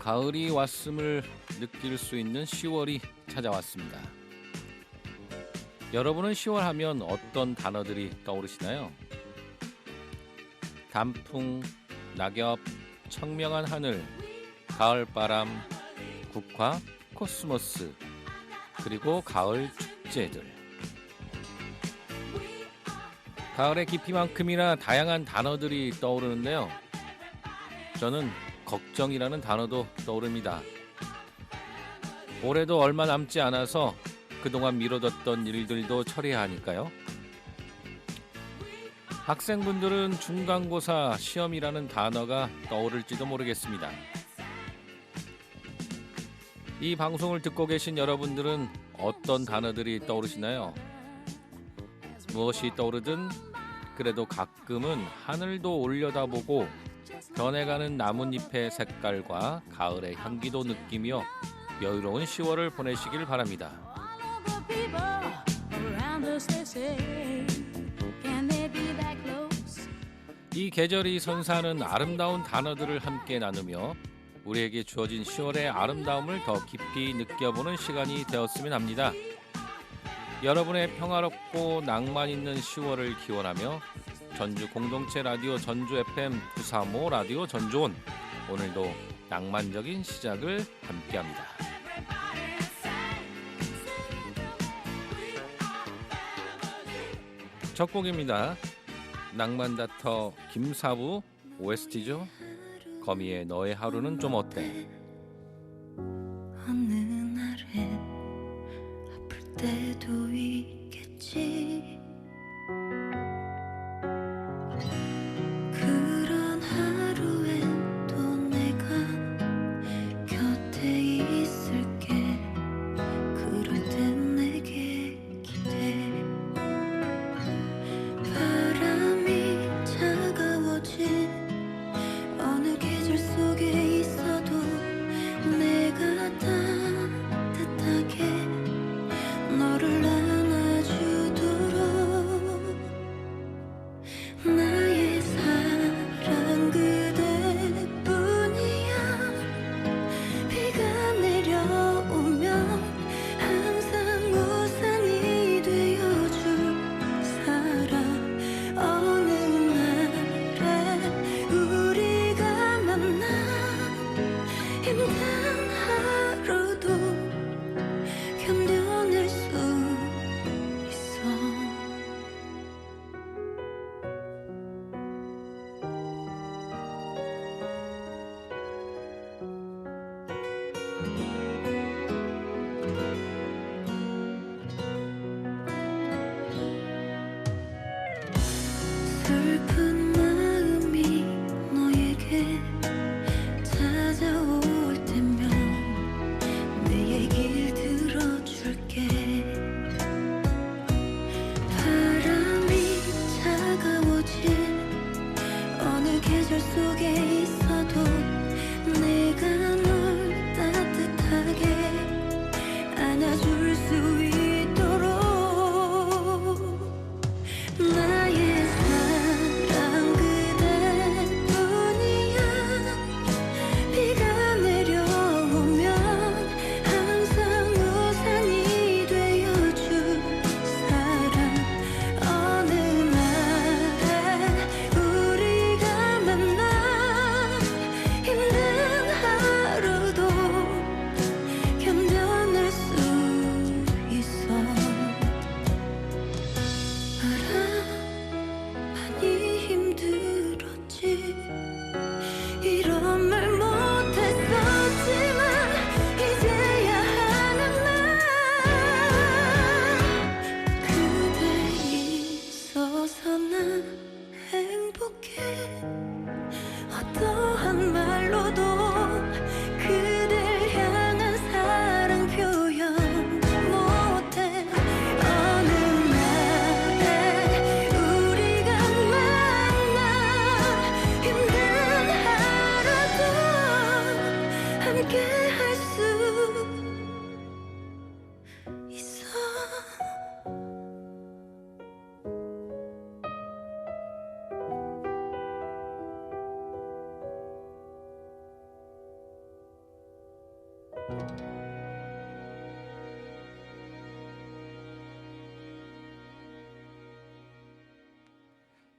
가을이 왔음을 느낄 수 있는 10월이 찾아왔습니다. 여러분은 10월 하면 어떤 단어들이 떠오르시나요? 단풍, 낙엽, 청명한 하늘, 가을바람, 국화, 코스모스, 그리고 가을 축제들. 가을의 깊이만큼이나 다양한 단어들이 떠오르는데요. 저는 걱정이라는 단어도 떠오릅니다. 올해도 얼마 남지 않아서 그동안 미뤄뒀던 일들도 처리해야 하니까요. 학생분들은 중간고사 시험이라는 단어가 떠오를지도 모르겠습니다. 이 방송을 듣고 계신 여러분들은 어떤 단어들이 떠오르시나요? 무엇이 떠오르든 그래도 가끔은 하늘도 올려다보고 변해가는 나뭇잎의 색깔과 가을의 향기도 느끼며 여유로운 10월을 보내시길 바랍니다. 이 계절이 선사하는 아름다운 단어들을 함께 나누며 우리에게 주어진 10월의 아름다움을 더 깊이 느껴보는 시간이 되었으면 합니다. 여러분의 평화롭고 낭만 있는 10월을 기원하며 전주 공동체 라디오 전주 FM 935 라디오 전주온, 오늘도 낭만적인 시작을 함께합니다. 첫 곡입니다. 낭만다터 김사부 OST죠. 거미의 너의 하루는 좀 어때? 어느 날엔 아플 때도 있겠지. 그런 하루엔 또 내가 곁에 있을게. 그럴 땐 내게 기대. 바람이 차가워진 어느 계절 속에 있어도 내가 따뜻하게 너를 안아주도록. 나의 사랑 그대뿐이야. 비가 내려오면 항상 우산이 되어줄 사람. 어느 날에 우리가 만나 힘든 하루도 견뎌낼 수 있어. 슬픈 마음이 너에게 찾아올 때면 내 얘길 들어줄게. 바람이 차가워진 어느 계절 속에 있어도 내가 널 따뜻하게 안아줄 수 있도록. 나의 사랑 그대뿐이야. 비가 내려오면 항상 우산이 되어줄 사람. 어느 날에 우리가 만나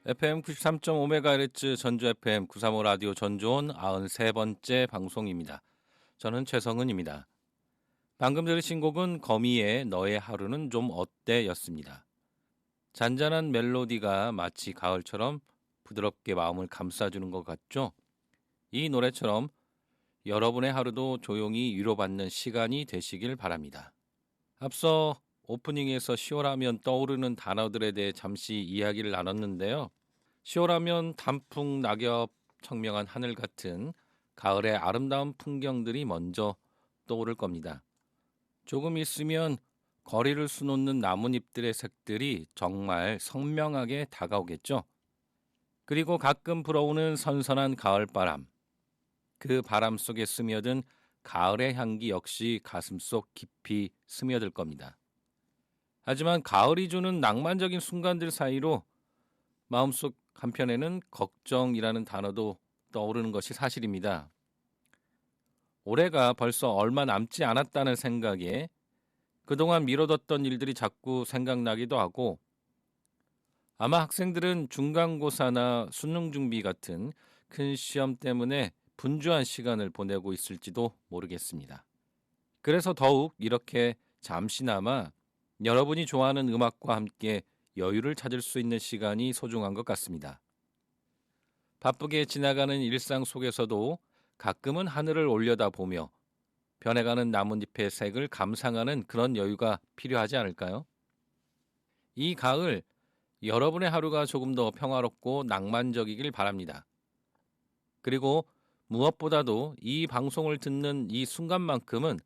FM 93.5MHz 전주 FM 935 라디오 전주온 93번째 방송입니다. 저는 최성은입니다. 방금 들으신 곡은 거미의 너의 하루는 좀 어때 였습니다. 잔잔한 멜로디가 마치 가을처럼 부드럽게 마음을 감싸주는 것 같죠? 이 노래처럼 여러분의 하루도 조용히 위로받는 시간이 되시길 바랍니다. 앞서 오프닝에서 10월하면 떠오르는 단어들에 대해 잠시 이야기를 나눴는데요. 10월하면 단풍, 낙엽, 청명한 하늘 같은 가을의 아름다운 풍경들이 먼저 떠오를 겁니다. 조금 있으면 거리를 수놓는 나뭇잎들의 색들이 정말 선명하게 다가오겠죠. 그리고 가끔 불어오는 선선한 가을바람, 그 바람 속에 스며든 가을의 향기 역시 가슴속 깊이 스며들 겁니다. 하지만 가을이 주는 낭만적인 순간들 사이로 마음속 한편에는 걱정이라는 단어도 떠오르는 것이 사실입니다. 올해가 벌써 얼마 남지 않았다는 생각에 그동안 미뤄뒀던 일들이 자꾸 생각나기도 하고, 아마 학생들은 중간고사나 수능 준비 같은 큰 시험 때문에 분주한 시간을 보내고 있을지도 모르겠습니다. 그래서 더욱 이렇게 잠시나마 여러분이 좋아하는 음악과 함께 여유를 찾을 수 있는 시간이 소중한 것 같습니다. 바쁘게 지나가는 일상 속에서도 가끔은 하늘을 올려다보며 변해가는 나뭇잎의 색을 감상하는 그런 여유가 필요하지 않을까요? 이 가을, 여러분의 하루가 조금 더 평화롭고 낭만적이길 바랍니다. 그리고 무엇보다도 이 방송을 듣는 이 순간만큼은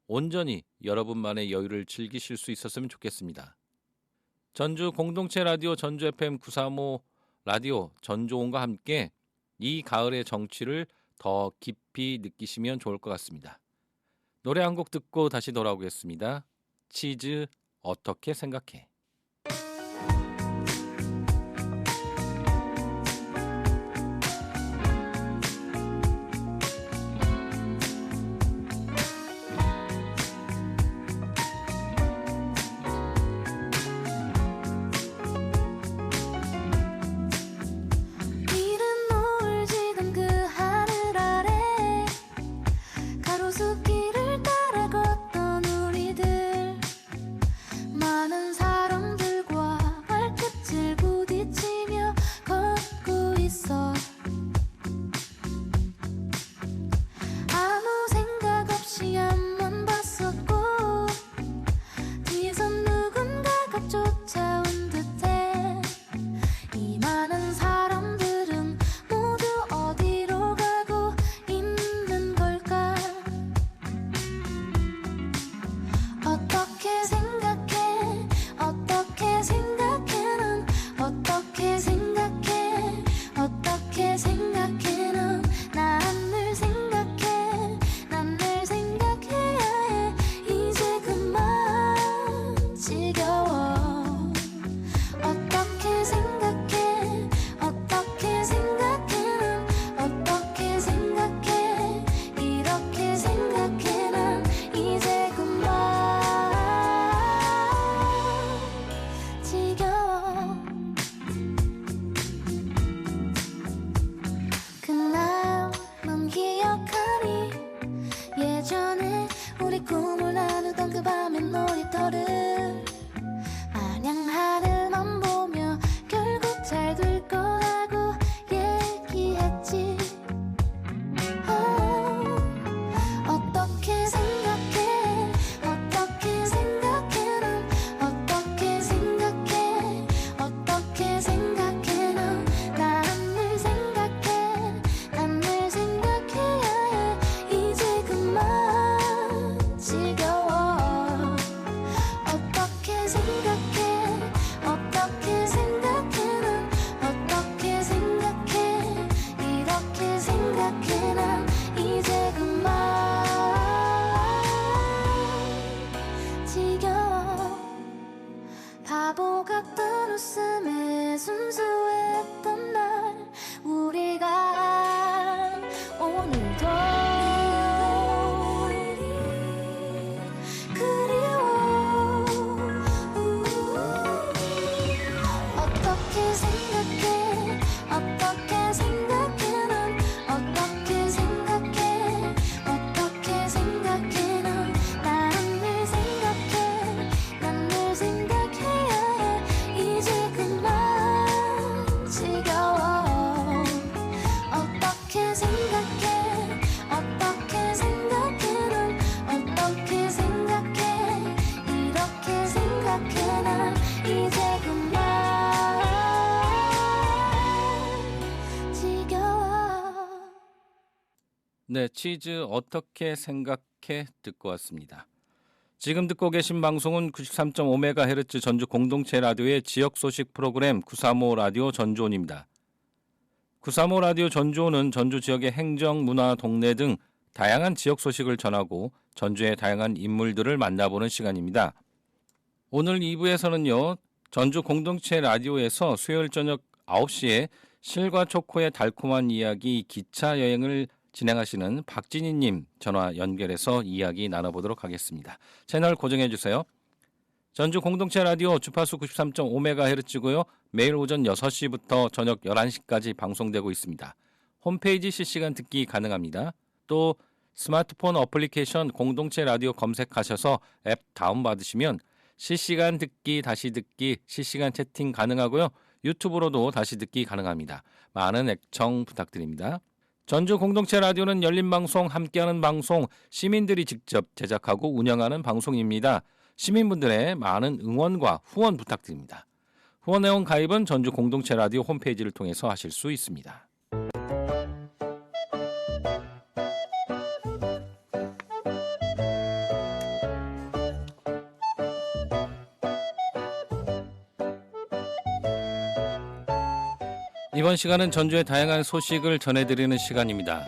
온전히 여러분만의 여유를 즐기실 수 있었으면 좋겠습니다. 전주 공동체 라디오 전주 FM 935 라디오 전주온과 함께 이 가을의 정취를 더 깊이 느끼시면 좋을 것 같습니다. 노래 한 곡 듣고 다시 돌아오겠습니다. 치즈 어떻게 생각해? 이른 노을 지던 그 하늘 아래 가로수길을 따라 걷던 우리들, 많은 사람 네, 치즈 어떻게 생각해 듣고 왔습니다. 지금 듣고 계신 방송은 93.5MHz 전주 공동체 라디오의 지역 소식 프로그램 935 라디오 전주온입니다. 935 라디오 전주온은 전주 지역의 행정, 문화, 동네 등 다양한 지역 소식을 전하고 전주의 다양한 인물들을 만나보는 시간입니다. 오늘 2부에서는요. 전주 공동체 라디오에서 수요일 저녁 9시에 실과 초코의 달콤한 이야기 기차 여행을 진행하시는 박진희님 전화 연결해서 이야기 나눠보도록 하겠습니다. 채널 고정해 주세요. 전주 공동체 라디오 주파수 93.5MHz고요. 매일 오전 6시부터 저녁 11시까지 방송되고 있습니다. 홈페이지 실시간 듣기 가능합니다. 또 스마트폰 어플리케이션 공동체 라디오 검색하셔서 앱 다운받으시면 실시간 듣기, 다시 듣기, 실시간 채팅 가능하고요. 유튜브로도 다시 듣기 가능합니다. 많은 애청 부탁드립니다. 전주 공동체 라디오는 열린 방송, 함께하는 방송, 시민들이 직접 제작하고 운영하는 방송입니다. 시민분들의 많은 응원과 후원 부탁드립니다. 후원회원 가입은 전주 공동체 라디오 홈페이지를 통해서 하실 수 있습니다. 이번 시간은 전주의 다양한 소식을 전해드리는 시간입니다.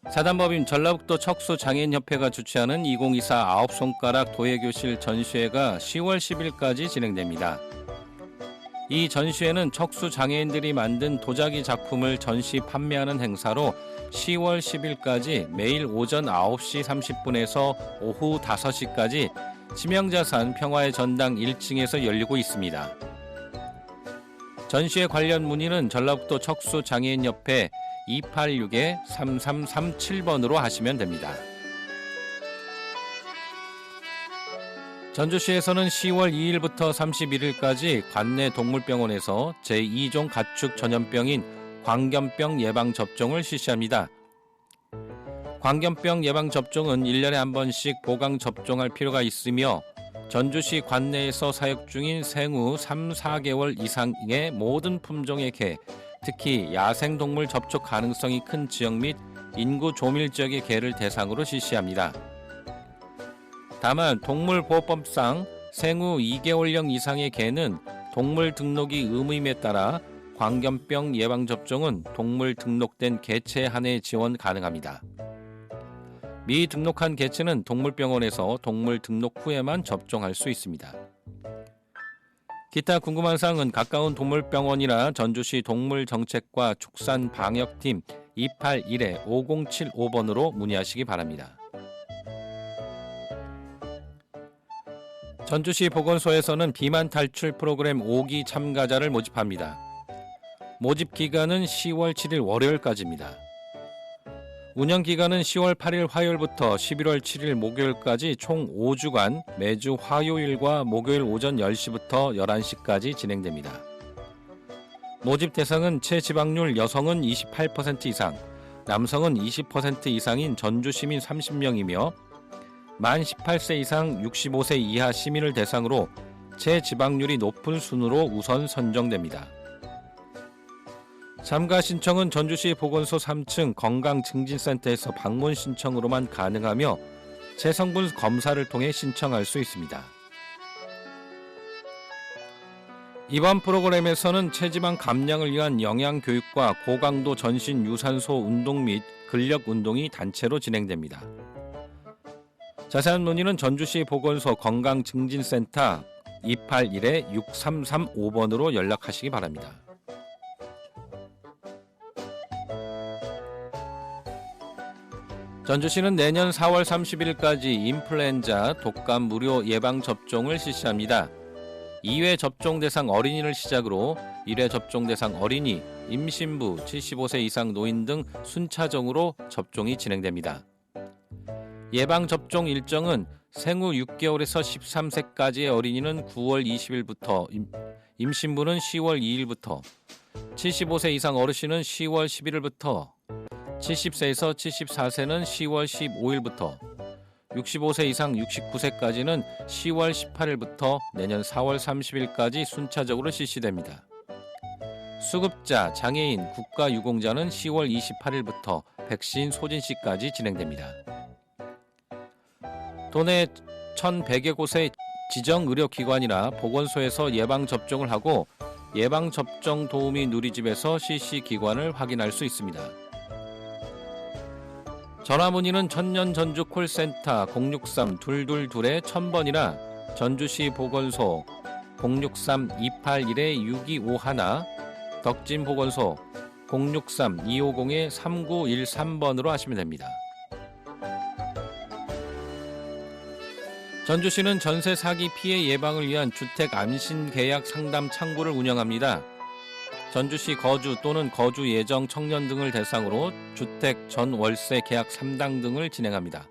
사단법인 전라북도 척수장애인협회가 주최하는 2024 9손가락 도예교실 전시회가 10월 10일까지 진행됩니다. 이 전시회는 척수장애인들이 만든 도자기 작품을 전시 판매하는 행사로 10월 10일까지 매일 오전 9시 30분에서 오후 5시까지 치명자산 평화의 전당 1층에서 열리고 있습니다. 전시회 관련 문의는 전라북도 척수장애인협회 286-3337번으로 하시면 됩니다. 전주시에서는 10월 2일부터 31일까지 관내 동물병원에서 제2종 가축 전염병인 광견병 예방접종을 실시합니다. 광견병 예방접종은 1년에 한 번씩 보강 접종할 필요가 있으며 전주시 관내에서 사육 중인 생후 3-4개월 이상의 모든 품종의 개, 특히 야생동물 접촉 가능성이 큰 지역 및 인구 조밀 지역의 개를 대상으로 실시합니다. 다만 동물보호법상 생후 2개월령 이상의 개는 동물 등록이 의무임에 따라 광견병 예방접종은 동물 등록된 개체에 한해 지원 가능합니다. 미등록한 개체는 동물병원에서 동물 등록 후에만 접종할 수 있습니다. 기타 궁금한 사항은 가까운 동물병원이나 전주시 동물정책과 축산방역팀 281-5075번으로 문의하시기 바랍니다. 전주시 보건소에서는 비만 탈출 프로그램 5기 참가자를 모집합니다. 모집 기간은 10월 7일 월요일까지입니다. 운영 기간은 10월 8일 화요일부터 11월 7일 목요일까지 총 5주간 매주 화요일과 목요일 오전 10시부터 11시까지 진행됩니다. 모집 대상은 체지방률 여성은 28% 이상, 남성은 20% 이상인 전주 시민 30명이며 만 18세 이상 65세 이하 시민을 대상으로 체지방률이 높은 순으로 우선 선정됩니다. 참가 신청은 전주시 보건소 3층 건강증진센터에서 방문 신청으로만 가능하며 체성분 검사를 통해 신청할 수 있습니다. 이번 프로그램에서는 체지방 감량을 위한 영양교육과 고강도 전신 유산소 운동 및 근력 운동이 단체로 진행됩니다. 자세한 문의는 전주시 보건소 건강증진센터 281-6335번으로 연락하시기 바랍니다. 전주시는 내년 4월 31일까지 인플루엔자 독감 무료 예방접종을 실시합니다. 2회 접종 대상 어린이를 시작으로 1회 접종 대상 어린이, 임신부, 75세 이상 노인 등 순차적으로 접종이 진행됩니다. 예방접종 일정은 생후 6개월에서 13세까지의 어린이는 9월 20일부터, 임신부는 10월 2일부터, 75세 이상 어르신은 10월 11일부터, 70세에서 74세는 10월 15일부터, 65세 이상 69세까지는 10월 18일부터 내년 4월 30일까지 순차적으로 실시됩니다. 수급자, 장애인, 국가유공자는 10월 28일부터 백신 소진 시까지 진행됩니다. 도내 1,100여 곳의 지정의료기관이나 보건소에서 예방접종을 하고 예방접종 도우미 누리집에서 실시기관을 확인할 수 있습니다. 전화문의는 천년전주 콜센터 063-222-1000번이나 전주시 보건소 063-281-6251, 덕진보건소 063-250-3913번으로 하시면 됩니다. 전주시는 전세 사기 피해 예방을 위한 주택 안심 계약 상담 창구를 운영합니다. 전주시 거주 또는 거주 예정 청년 등을 대상으로 주택 전 월세 계약 3당 등을 진행합니다.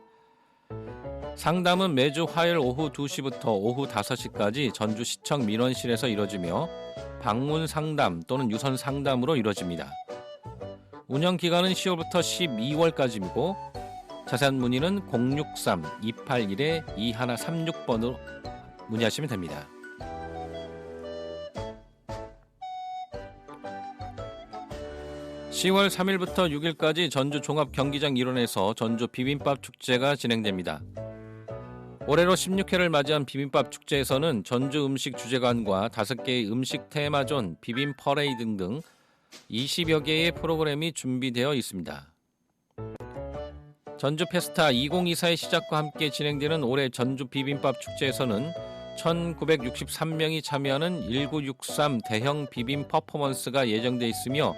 상담은 매주 화요일 오후 2시부터 오후 5시까지 전주시청 민원실에서 이뤄지며 방문 상담 또는 유선 상담으로 이뤄집니다. 운영 기간은 10월부터 12월까지이고 자세한 문의는 063-281-2136번으로 문의하시면 됩니다. (10월 3일부터 6일까지) 전주 종합경기장 일원에서 전주 비빔밥 축제가 진행됩니다. 올해로 16회를 맞이한 비빔밥 축제에서는 전주 음식 주제관과 5개의 음식 테마존, 비빔 퍼레이드 등 20여 개의 프로그램이 준비되어 있습니다. 전주 페스타 2024의 시작과 함께 진행되는 올해 전주 비빔밥 축제에서는 1963명이 참여하는 1963 대형 비빔 퍼포먼스가 예정돼 있으며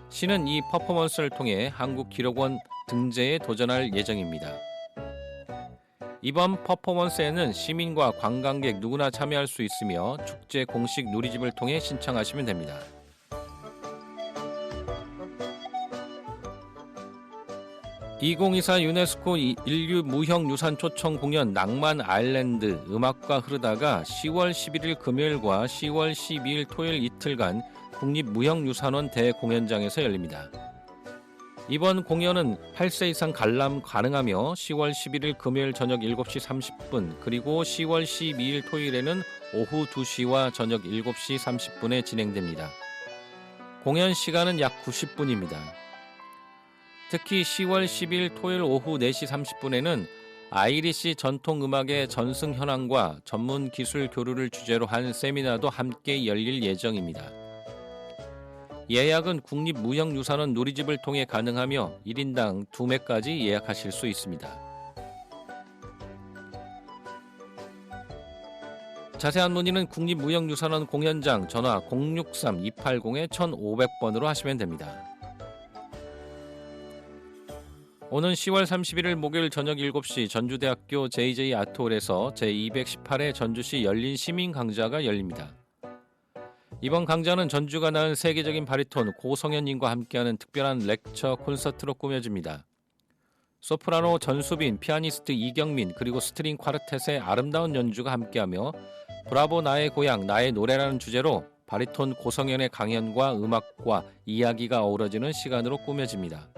시는 이 퍼포먼스를 통해 한국 기록원 등재에 도전할 예정입니다. 이번 퍼포먼스에는 시민과 관광객 누구나 참여할 수 있으며 축제 공식 누리집을 통해 신청하시면 됩니다. (2024) 유네스코 인류 무형유산 초청 공연 낭만 아일랜드 음악과 흐르다가 10월 11일 금요일과 10월 12일 토요일 이틀간 국립무형유산원 대공연장에서 열립니다. 이번 공연은 8세 이상 관람 가능하며 10월 11일 금요일 저녁 7시 30분 그리고 10월 12일 토요일에는 오후 2시와 저녁 7시 30분에 진행됩니다. 공연 시간은 약 90분입니다. 특히 10월 10일 토요일 오후 4시 30분에는 아이리시 전통음악의 전승 현황과 전문 기술 교류를 주제로 한 세미나도 함께 열릴 예정입니다. 예약은 국립무형유산원 누리집을 통해 가능하며 1인당 2매까지 예약하실 수 있습니다. 자세한 문의는 국립무형유산원 공연장 전화 063-280-1500번으로 하시면 됩니다. 오는 10월 31일 목요일 저녁 7시 전주대학교 JJ 아트홀에서 제218회 전주시 열린 시민강좌가 열립니다. 이번 강좌는 전주가 낳은 세계적인 바리톤 고성현님과 함께하는 특별한 렉처 콘서트로 꾸며집니다. 소프라노 전수빈, 피아니스트 이경민, 그리고 스트링 쿼르텟의 아름다운 연주가 함께하며 브라보 나의 고향, 나의 노래라는 주제로 바리톤 고성현의 강연과 음악과 이야기가 어우러지는 시간으로 꾸며집니다.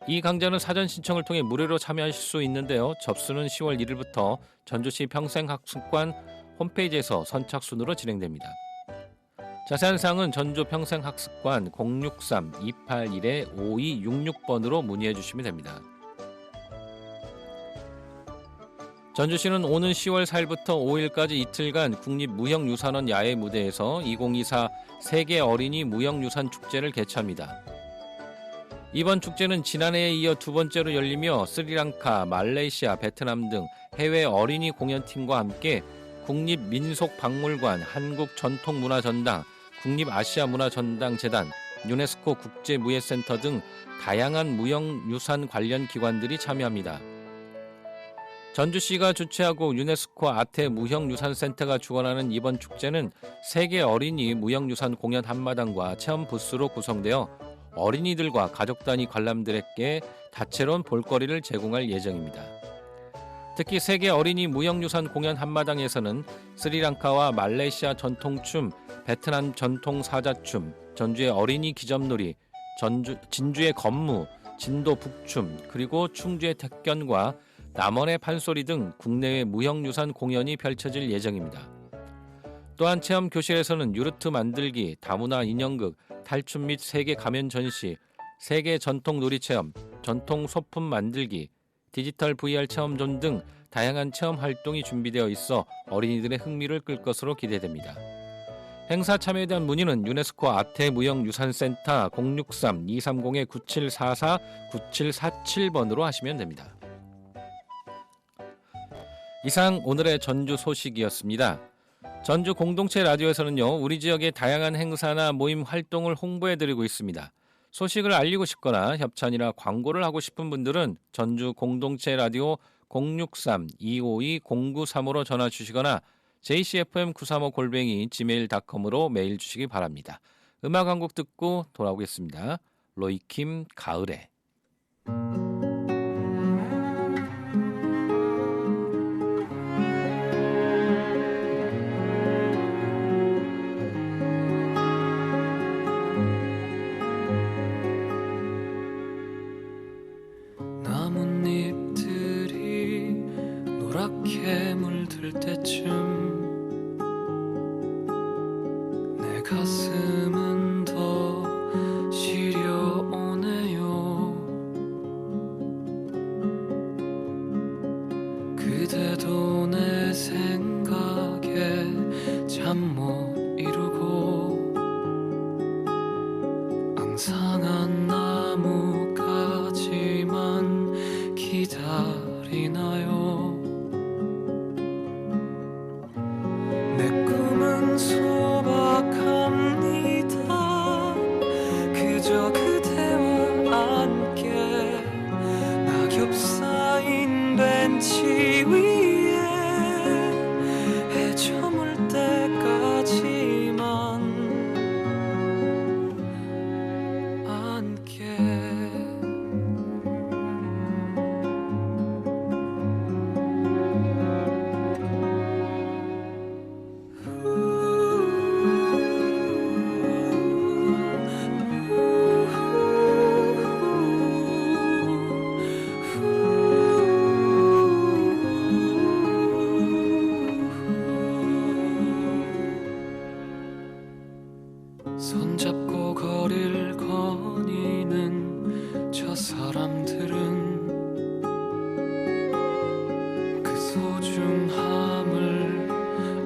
이 강좌는 사전 신청을 통해 무료로 참여하실 수 있는데요. 접수는 10월 1일부터 전주시 평생학습관 홈페이지에서 선착순으로 진행됩니다. 자세한 사항은 전주평생학습관 063-281-5266번으로 문의해 주시면 됩니다. 전주시는 오는 10월 4일부터 5일까지 이틀간 국립무형유산원 야외 무대에서 2024 세계 어린이 무형유산 축제를 개최합니다. 이번 축제는 지난해에 이어 두 번째로 열리며 스리랑카, 말레이시아, 베트남 등 해외 어린이 공연팀과 함께 국립민속박물관, 한국전통문화전당, 국립아시아문화전당재단, 유네스코 국제무예센터 등 다양한 무형유산 관련 기관들이 참여합니다. 전주시가 주최하고 유네스코 아태 무형유산센터가 주관하는 이번 축제는 세계 어린이 무형유산 공연 한마당과 체험 부스로 구성되어 어린이들과 가족 단위 관람들에게 다채로운 볼거리를 제공할 예정입니다. 특히 세계 어린이 무형유산 공연 한마당에서는 스리랑카와 말레이시아 전통춤, 베트남 전통 사자춤, 전주의 어린이 기점놀이, 진주의 건무, 진도 북춤, 그리고 충주의 택견과 남원의 판소리 등 국내외 무형유산 공연이 펼쳐질 예정입니다. 또한 체험 교실에서는 유르트 만들기, 다문화 인형극, 탈춤 및 세계 가면 전시, 세계 전통 놀이 체험, 전통 소품 만들기, 디지털 VR 체험존 등 다양한 체험 활동이 준비되어 있어 어린이들의 흥미를 끌 것으로 기대됩니다. 행사 참여에 대한 문의는 유네스코 아태무형유산센터 063-230-9744-9747번으로 하시면 됩니다. 이상 오늘의 전주 소식이었습니다. 전주 공동체 라디오에서는요, 우리 지역의 다양한 행사나 모임 활동을 홍보해드리고 있습니다. 소식을 알리고 싶거나 협찬이나 광고를 하고 싶은 분들은 전주 공동체 라디오 063-252-0935로 전화 주시거나 jcfm935@gmail.com으로 메일 주시기 바랍니다. 음악 한 곡 듣고 돌아오겠습니다. 로이킴 가을에. 나뭇잎들이 노랗게 물들 때쯤 내 가슴은 더 시려오네요. 그대도 내 생각에 잠 못 이루고 앙상한 나뭇가지만 기다리나요. 내 꿈은 소박합니다. 그저 그대와 함께 낙엽 쌓인 벤치 위에 해 저물 때까지만 함께. 손잡고 거리를 거니는 저 사람들은 그 소중함을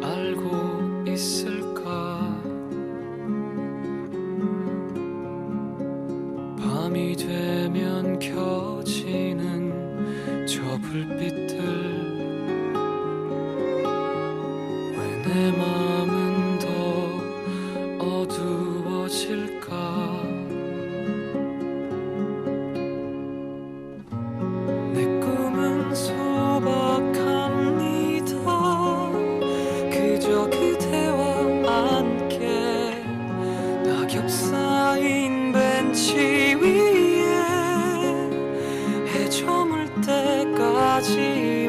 알고 있을까. 밤이 되면 켜지는 저 불빛들 왜 내 맘은 더 어두워질까. 내 꿈은 소박합니다. 그저 그대와 함께 낙엽 쌓인 벤치 위에 해 저물 때까지만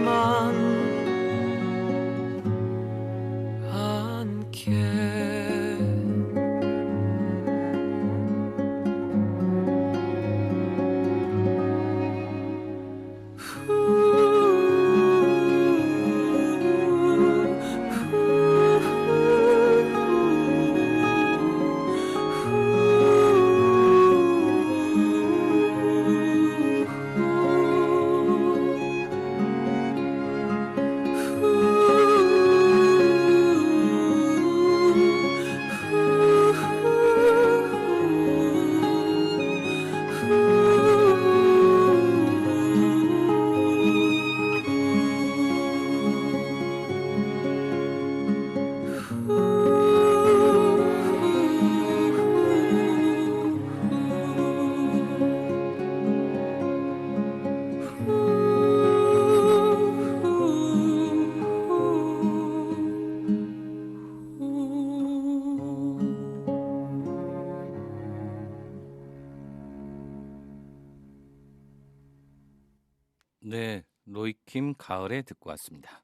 네, 로이킴 가을에 듣고 왔습니다.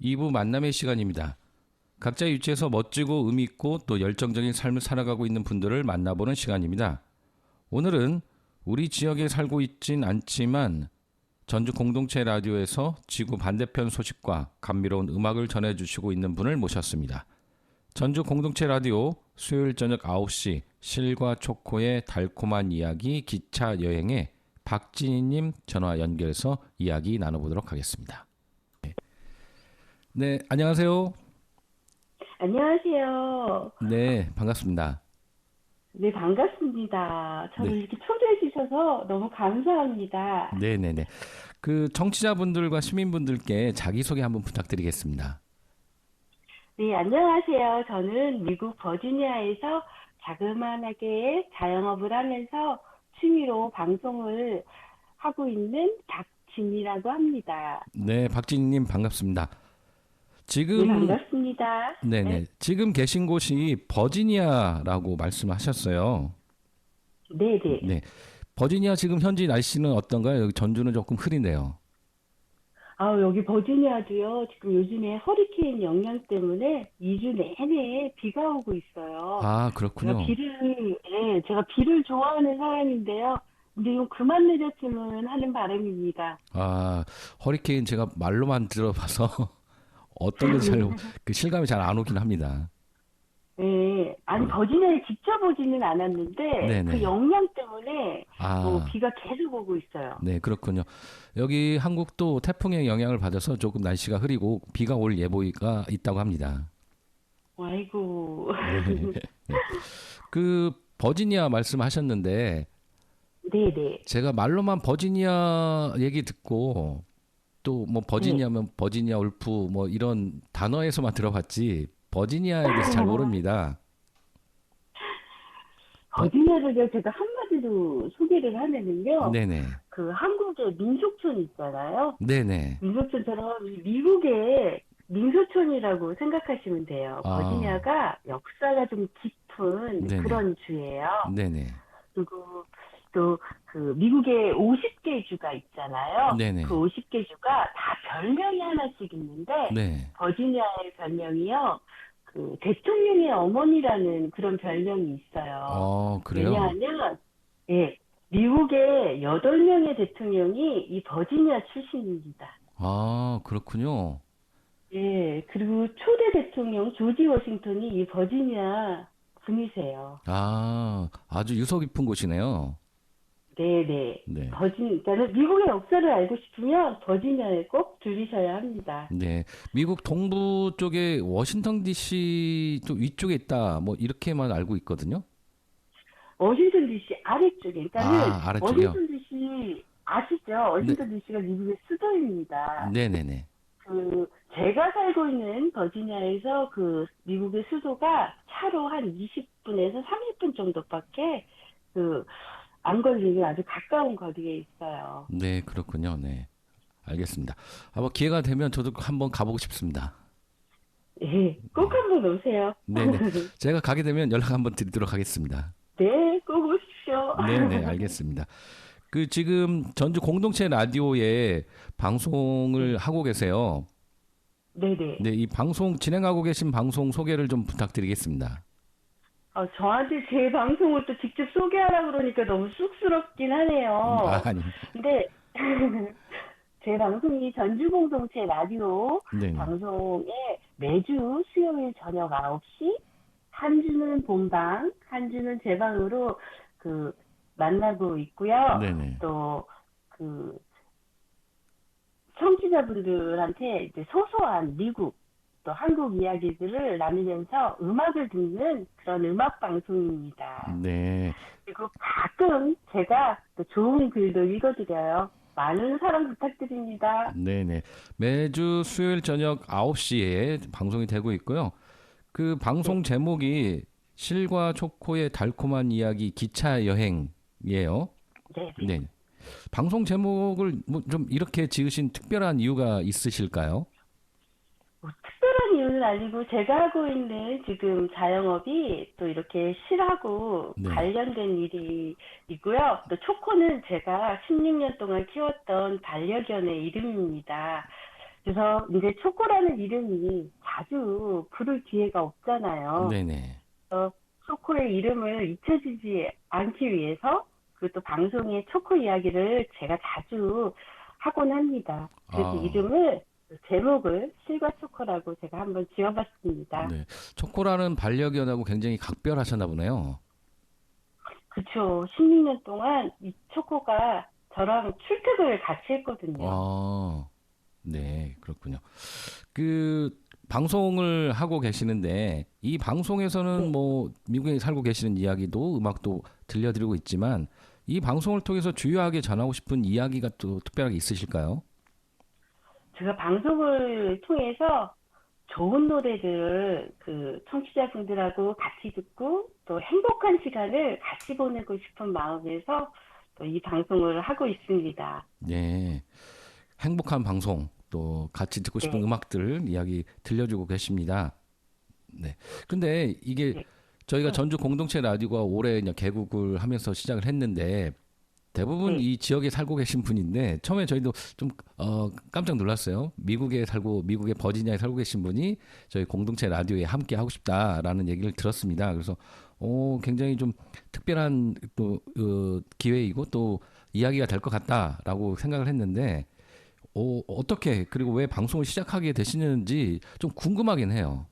(2부) 만남의 시간입니다. 각자의 위치에서 멋지고 의미 있고 또 열정적인 삶을 살아가고 있는 분들을 만나보는 시간입니다. 오늘은 우리 지역에 살고 있진 않지만 전주 공동체 라디오에서 지구 반대편 소식과 감미로운 음악을 전해주시고 있는 분을 모셨습니다. 전주 공동체 라디오 수요일 저녁 9시 실과 초코의 달콤한 이야기 기차 여행에 박진희님 전화 연결해서 이야기 나눠보도록 하겠습니다. 네, 안녕하세요. 안녕하세요. 네, 반갑습니다. 네, 반갑습니다. 저를 네. 이렇게 초대해 주셔서 너무 감사합니다. 네네네. 그 청취자분들과 시민분들께 자기소개 한번 부탁드리겠습니다. 네, 안녕하세요. 저는 미국 버지니아에서 자그마하게 자영업을 하면서 취미로 방송을 하고 있는 박진이라고 합니다. 네, 박진희님 반갑습니다. 네, 지금 반갑습니다. 네네. 네, 지금 계신 곳이 버지니아라고 말씀하셨어요. 네, 네. 네. 버지니아 지금 현지 날씨는 어떤가요? 여기 전주는 조금 흐린데요. 여기 버지니아도요, 지금 요즘에 허리케인 영향 때문에 2주 내내 비가 오고 있어요. 아, 그렇군요. 제가 비를 좋아하는 사람인데요. 근데 좀 그만 내렸으면 하는 바람입니다. 아, 허리케인 제가 말로만 들어봐서 어떤 게 잘 그 실감이 잘 안 오긴 합니다. 네, 아니 네. 버지니아에 직접 오지는 않았는데 네네. 그 영향 때문에 아, 비가 계속 오고 있어요. 네, 그렇군요. 여기 한국도 태풍의 영향을 받아서 조금 날씨가 흐리고 비가 올 예보가 있다고 합니다. 아이고, 네. 네. 그 버지니아 말씀하셨는데 네, 네, 제가 말로만 버지니아 얘기 듣고 또 뭐 버지니아면 버지니아 울프 뭐 이런 단어에서만 들어봤지 버지니아에 대해서 잘 모릅니다. 버지니아를 제가 한마디로 소개를 하면은요, 네네. 그 한국의 민속촌 있잖아요. 네네. 민속촌처럼 미국의 민소촌이라고 생각하시면 돼요. 아. 버지니아가 역사가 좀 깊은 네네. 그런 주예요. 네네. 그리고 또 그 미국의 50개 주가 있잖아요. 네네. 그 50개 주가 다 별명이 하나씩 있는데 네. 버지니아의 별명이요. 그 대통령의 어머니라는 그런 별명이 있어요. 그래요? 왜냐하면 미국의 8명의 대통령이 이 버지니아 출신입니다. 아, 그렇군요. 예, 그리고 초대 대통령 조지 워싱턴이 이 버지니아 분이세요. 아, 아주 유서 깊은 곳이네요. 네네. 네. 그러니까 미국의 역사를 알고 싶으면 버지니아에 꼭 들리셔야 합니다. 네. 미국 동부 쪽에 워싱턴 DC 또 위쪽에 있다. 뭐 이렇게만 알고 있거든요. 워싱턴 DC 아래쪽에, 그러니까는 아래쪽이요? 워싱턴 DC 아시죠? 워싱턴 DC가 미국의 수도입니다. 네네네. 제가 살고 있는 버지니아에서 그 미국의 수도가 차로 한 20분에서 30분 정도밖에 안 걸리는 아주 가까운 거리에 있어요. 네, 그렇군요. 네. 알겠습니다. 뭐 기회가 되면 저도 한번 가보고 싶습니다. 예, 꼭 한번 오세요. 네네. 제가 가게 되면 연락 한번 드리도록 하겠습니다. 네, 꼭 오십시오. 네네, 알겠습니다. 그 지금 전주 공동체 라디오에 방송을 하고 계세요. 네네. 네, 이 방송 진행하고 계신 방송 소개를 좀 부탁드리겠습니다. 저한테 제 방송을 또 직접 소개하라 그러니까 너무 쑥스럽긴 하네요. 아니. 근데 제 방송이 전주 공동체 라디오 네. 방송에 매주 수요일 저녁 9시 한 주는 본방, 한 주는 제 방으로 만나고 있고요. 네네. 또 청취자분들한테 이제 소소한 미국 또 한국 이야기들을 나누면서 음악을 듣는 그런 음악 방송입니다. 네. 그리고 가끔 제가 또 좋은 글도 읽어드려요. 많은 사랑 부탁드립니다. 네네. 매주 수요일 저녁 9시에 방송이 되고 있고요. 그 방송 제목이 실과 초코의 달콤한 이야기 기차 여행이에요. 네. 네. 방송 제목을 뭐 좀 이렇게 지으신 특별한 이유가 있으실까요? 특별한 이유는 아니고 제가 하고 있는 지금 자영업이 또 이렇게 실하고 네. 관련된 일이 있고요. 또 초코는 제가 16년 동안 키웠던 반려견의 이름입니다. 그래서 이제 초코라는 이름이 자주 부를 기회가 없잖아요. 네네. 초코의 이름을 잊혀지지 않기 위해서 그리고 또 방송에 초코 이야기를 제가 자주 하곤 합니다. 그래서 아. 이름을 제목을 실과 초코라고 제가 한번 지어봤습니다. 네. 초코라는 반려견하고 굉장히 각별하셨나 보네요. 그쵸. 16년 동안 이 초코가 저랑 출퇴근을 같이 했거든요. 아, 네, 그렇군요. 그 방송을 하고 계시는데 이 방송에서는 네. 뭐 미국에 살고 계시는 이야기도 음악도 들려드리고 있지만 이 방송을 통해서 주요하게 전하고 싶은 이야기가 또 특별하게 있으실까요? 제가 방송을 통해서 좋은 노래들을 그 청취자분들하고 같이 듣고 또 행복한 시간을 같이 보내고 싶은 마음에서 또 이 방송을 하고 있습니다. 네, 행복한 방송 또 같이 듣고 싶은 네. 음악들 이야기 들려주고 계십니다. 네. 근데 이게 네. 저희가 전주 공동체 라디오가 올해 이제 개국을 하면서 시작을 했는데 대부분 네. 이 지역에 살고 계신 분인데 처음에 저희도 좀 깜짝 놀랐어요. 미국에 살고 미국의 버지니아에 살고 계신 분이 저희 공동체 라디오에 함께 하고 싶다라는 얘기를 들었습니다. 그래서 굉장히 좀 특별한 또 기회이고 또 이야기가 될 것 같다라고 생각을 했는데 어떻게 그리고 왜 방송을 시작하게 되시는지 좀 궁금하긴 해요.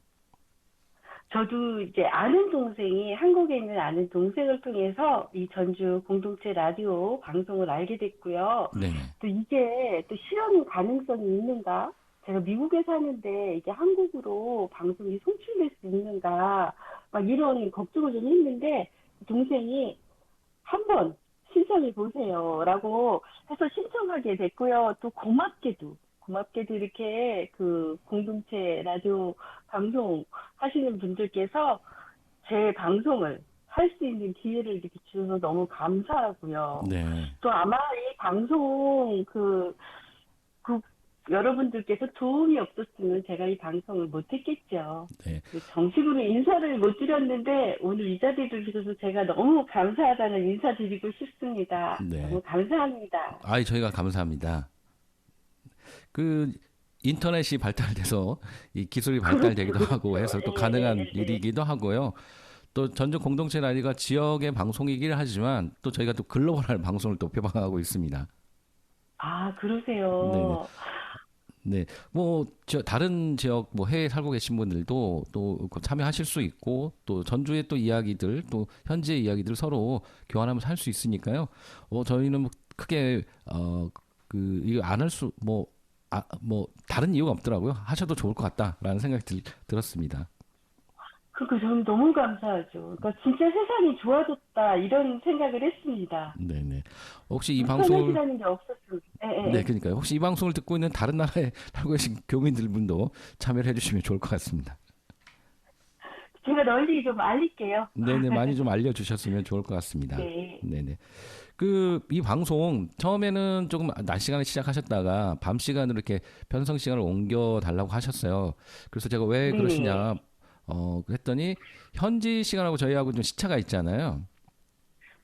저도 이제 아는 동생이 한국에 있는 아는 동생을 통해서 이 전주 공동체 라디오 방송을 알게 됐고요. 네네. 또 이게 또 실현 가능성이 있는가? 제가 미국에 사는데 이게 한국으로 방송이 송출될 수 있는가? 막 이런 걱정을 좀 했는데 동생이 한번 신청해 보세요라고 해서 신청하게 됐고요. 또 고맙게도 이렇게 그 공동체 라디오 방송 하시는 분들께서 제 방송을 할 수 있는 기회를 이렇게 주셔서 너무 감사하고요. 네. 또 아마 이 방송 그 여러분들께서 도움이 없었으면 제가 이 방송을 못했겠죠. 네. 정식으로 인사를 못 드렸는데 오늘 이 자리를 주셔서 제가 너무 감사하다는 인사 드리고 싶습니다. 네. 너무 감사합니다. 아이 저희가 감사합니다. 그 인터넷이 발달돼서 이 기술이 발달되기도 하고 해서 또 가능한 일이기도 하고요. 또 전주 공동체 라디오가 지역의 방송이긴 하지만 또 저희가 또 글로벌한 방송을 또 표방하고 있습니다. 아, 그러세요. 네, 뭐 다른 지역 뭐 해외에 살고 계신 분들도 또 참여하실 수 있고 또 전주의 또 이야기들 또 현지의 이야기들 서로 교환하면서 할 수 있으니까요. 저희는 뭐 크게 이거 안 할 수 뭐 다른 이유가 없더라고요. 하셔도 좋을 것 같다라는 생각이 들었습니다. 그러니까 저는 너무 감사하죠. 그러니까 진짜 세상이 좋아졌다 이런 생각을 했습니다. 네네. 혹시 이 불편한 방송을 시간인 게 없었어요. 네, 그러니까요. 혹시 이 방송을 듣고 있는 다른 나라에 살고 계신 교민들 분도 참여를 해주시면 좋을 것 같습니다. 제가 널리 좀 알릴게요. 네네, 많이 좀 알려주셨으면 좋을 것 같습니다. 네. 네네. 이 방송 처음에는 조금 낮 시간에 시작하셨다가 밤 시간으로 이렇게 편성 시간을 옮겨 달라고 하셨어요. 그래서 제가 왜 네. 그러시냐 그랬더니 현지 시간하고 저희하고 좀 시차가 있잖아요.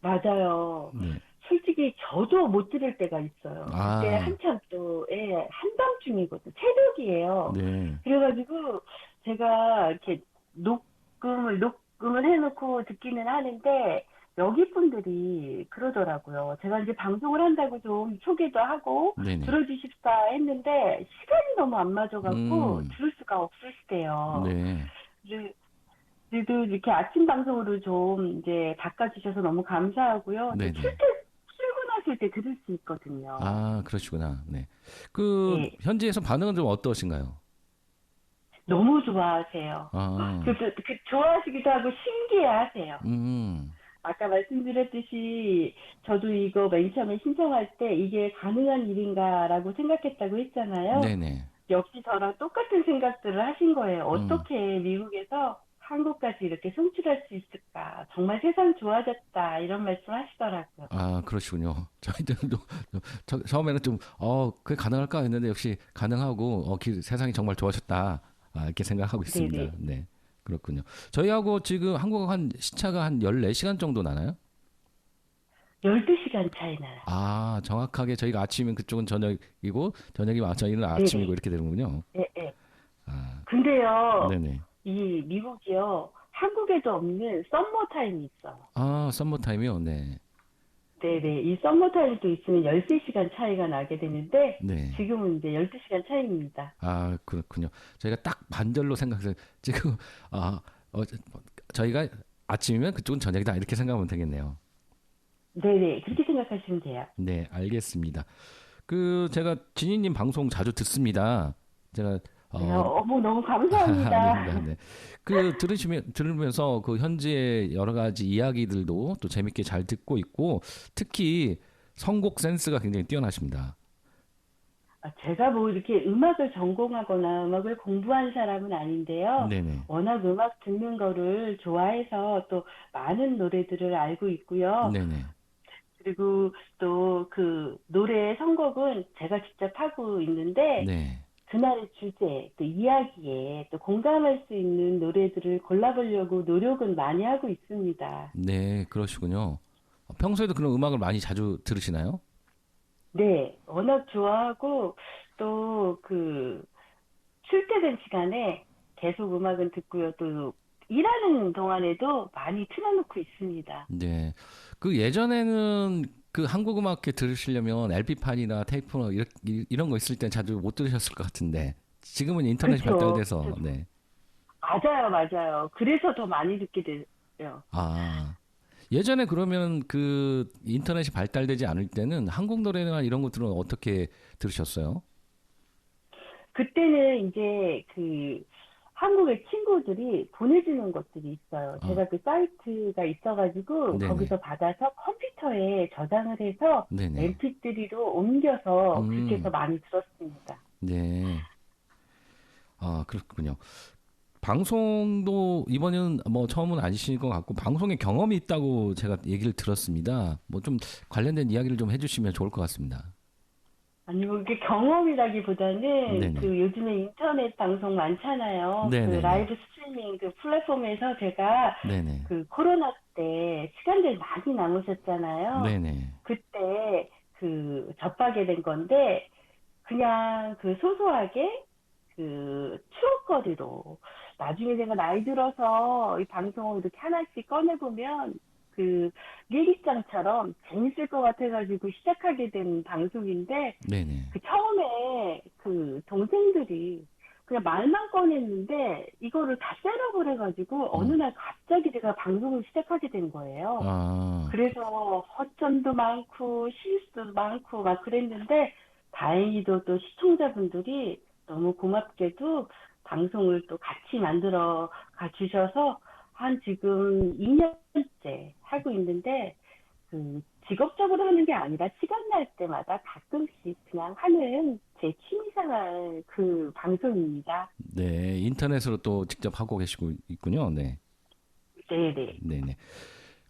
맞아요. 네. 솔직히 저도 못 들을 때가 있어요. 아. 그때 한참 한밤중이거든요. 새벽이에요. 네. 그래가지고 제가 이렇게 녹음을 해놓고 듣기는 하는데 여기 분들이 그러더라고요. 제가 이제 방송을 한다고 좀 소개도 하고 네네. 들어주십사 했는데 시간이 너무 안 맞아갖고 들을 수가 없으시대요. 네. 그래도 이렇게 아침 방송으로 좀 이제 바꿔주셔서 너무 감사하고요. 네네. 출근하실 때 들을 수 있거든요. 아, 그러시구나. 네. 네. 현지에서 반응은 좀 어떠신가요? 너무 좋아하세요. 아. 좋아하시기도 하고 신기해하세요. 음. 아까 말씀드렸듯이 저도 이거 맨 처음에 신청할 때 이게 가능한 일인가라고 생각했다고 했잖아요. 네네. 역시 저랑 똑같은 생각들을 하신 거예요. 어떻게 미국에서 한국까지 이렇게 송출할 수 있을까? 정말 세상 좋아졌다 이런 말씀 하시더라고요. 아, 그러시군요. 저희들도 처음에는 좀 그게 가능할까 했는데 역시 가능하고 세상이 정말 좋아졌다. 이렇게 생각하고 있습니다. 네네. 네. 그렇군요. 저희하고 지금 한국하고 한 시차가 한 14시간 정도 나나요? 12시간 차이 나요. 아, 정확하게 저희가 아침이면 그쪽은 저녁이고 저녁이 저희는 아침이고 네네. 이렇게 되는군요. 예, 예. 아, 근데요, 네네. 이 미국이요, 한국에도 없는 썸머 타임이 있어요. 아, 썸머 타임이요. 네. 네네. 이 썸머 타임도 있으면 13시간 차이가 나게 되는데, 네. 지금은 이제 12시간 차이입니다. 아, 그렇군요. 저희가 딱 반절로 생각해서 지금 아, 저희가 아침이면 그쪽은 저녁이다 이렇게 생각하면 되겠네요. 네네. 그렇게 생각하시면 돼요. 네, 알겠습니다. 그 제가 진희님 방송 자주 듣습니다. 제가 네, 어머, 너무 아닙니다. 감사합니다. 네. 그 들으면서 그 현지의 여러 가지 이야기들도 또 재밌게 잘 듣고 있고 특히 선곡 센스가 굉장히 뛰어나십니다. 제가 뭐 이렇게 음악을 전공하거나 음악을 공부한 사람은 아닌데요. 네네. 워낙 음악 듣는 거를 좋아해서 또 많은 노래들을 알고 있고요. 네네. 그리고 또 그 노래 선곡은 제가 직접 하고 있는데 네. 그날의 주제, 또 이야기에 또 공감할 수 있는 노래들을 골라보려고 노력은 많이 하고 있습니다. 네, 그러시군요. 평소에도 그런 음악을 많이 자주 들으시나요? 네, 워낙 좋아하고 또 그 출퇴근 시간에 계속 음악은 듣고요. 또 일하는 동안에도 많이 틀어놓고 있습니다. 네. 그 예전에는 그 한국 음악 들으시려면 LP판이나 테이프나 이런 거 있을 땐 자주 못 들으셨을 것 같은데 지금은 인터넷이 그렇죠. 발달돼서 네. 맞아요, 맞아요. 그래서 더 많이 듣게 돼요. 아, 예전에 그러면 그 인터넷이 발달되지 않을 때는 한국 노래나 이런 것들은 어떻게 들으셨어요? 그때는 이제 그 한국의 친구들이 보내주는 것들이 있어요. 아, 제가 그 사이트가 있어가지고 네네. 거기서 받아서 컴퓨터에 저장을 해서 네네. MP3로 옮겨서 그렇게 해서 음, 많이 들었습니다. 네. 아, 그렇군요. 방송도 이번에는 뭐 처음은 아니실 것 같고 방송에 경험이 있다고 제가 얘기를 들었습니다. 뭐 좀 관련된 이야기를 좀 해주시면 좋을 것 같습니다. 아니, 뭐 이게 경험이라기보다는 네네. 그 요즘에 인터넷 방송 많잖아요. 그 네네네. 라이브 스트리밍 그 플랫폼에서 제가 네네. 그 코로나 때 시간들 많이 남으셨잖아요. 네네. 그때 그 접하게 된 건데 그냥 그 소소하게 그 추억거리로 나중에 내가 나이 들어서 이 방송을 이렇게 하나씩 꺼내보면 그 일기장처럼 재밌을 것 같아가지고 시작하게 된 방송인데 네네. 그 처음에 그 동생들이 그냥 말만 꺼냈는데 이거를 다 셋업을 해가지고 어느 음. 날 갑자기 제가 방송을 시작하게 된 거예요. 아, 그래서 허점도 많고 실수도 많고 막 그랬는데 다행히도 또 시청자분들이 너무 고맙게도 방송을 또 같이 만들어 가 주셔서 한 지금 2년째 하고 있는데 그 직업적으로 하는 게 아니라 시간 날 때마다 가끔씩 그냥 하는 제 취미생활 그 방송입니다. 네. 인터넷으로 또 직접 하고 계시고 있군요. 네. 네네. 네네.